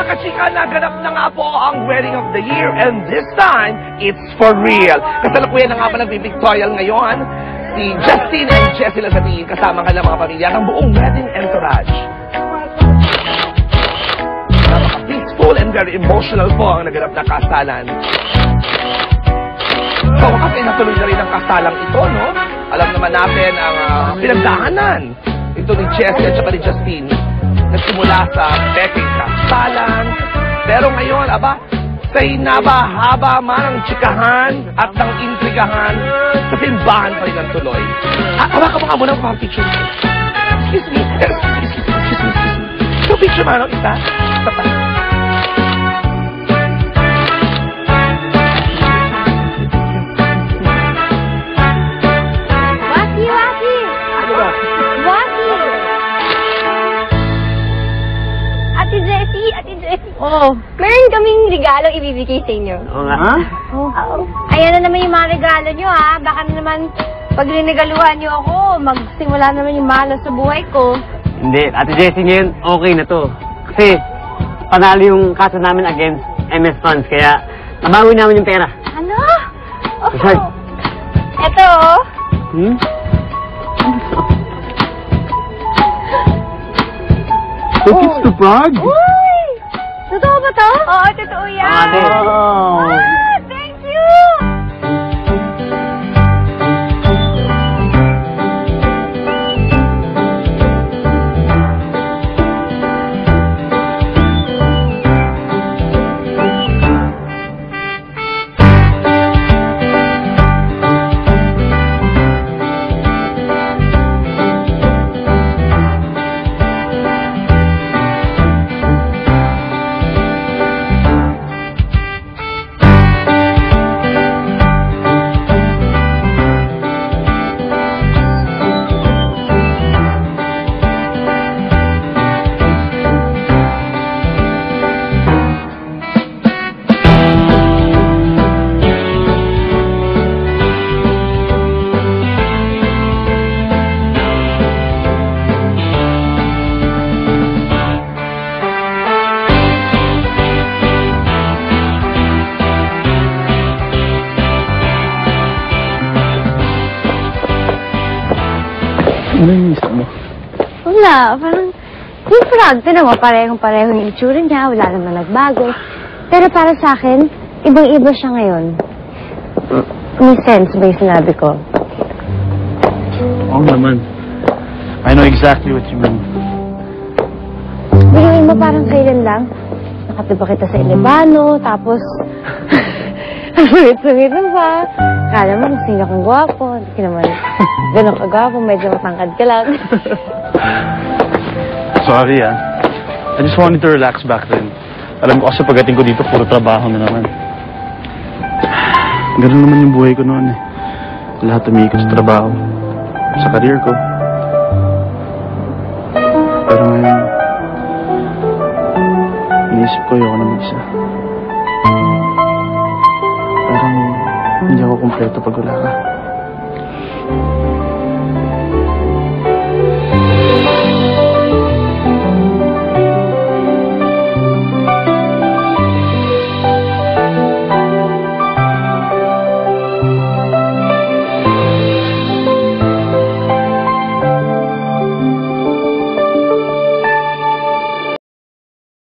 kachika, naganap na nga po ang wedding of the year, and this time, it's for real. Kasalukuyan na nga ba nagbibictorial ngayon, si Justine and Jessie Lazatin, kasama ka ng mga pamilya ng buong wedding entourage. Napaka-peaceful and very emotional po ang naganap na kasalan. So, kasi natuloy na rin ang kasalang ito, no? Alam naman natin ang pinagdaanan ito ni Jessie at saka ni Justine. Nagsimula sa peking kasalan. Pero ngayon, sa hinaba-haba man ang tsikahan at ang intrigahan, sa simbahan pa rin ang tuloy. Hawa ka muna ang picture. Excuse me. So, picture mo, isa? Isa pa. Oo. Meron kaming regalo ibibigay sa inyo. Oo nga. Ha? Oo. Ayan na naman yung mga regalo nyo, ha? Baka naman, pag rinigaluhan nyo ako, magsimula naman yung malas sa buhay ko. Hindi. Ate Jessie, ngayon, okay na to. Kasi, panalo yung kaso namin against MS Funds, kaya nabawi namin yung pera. Ano? Oh. Besides. Eto, oh. Tickets to Prague? Uy! Totoo ba to? Oo, totoo yan. Oh. Thank you! Ano yung isa mo? Wala, parang yung frog, tinan mo, parehong-pareho yung itsura niya, wala naman nagbago. Pero para sa akin, ibang-iba siya ngayon. May sense ba yung sinabi ko? Oo naman. I know exactly what you mean. Bigyan mo parang kailan lang, nakatiba kita sa Ilebano, tapos sungit-sungit mo pa. Kala mo kung sino kang gwapo, hindi naman ganun kagwapo, medyo matangkad ka lang. Sorry, I just wanted to relax back then. Alam ko kasi pagdating ko dito, puro trabaho na naman. Ganun naman yung buhay ko noon eh. Lahat umiikot sa trabaho. Sa career ko. Pero ngayon, iniisip ko ayoko na mag-isa. Parang hindi ako kumpleto pag wala ka.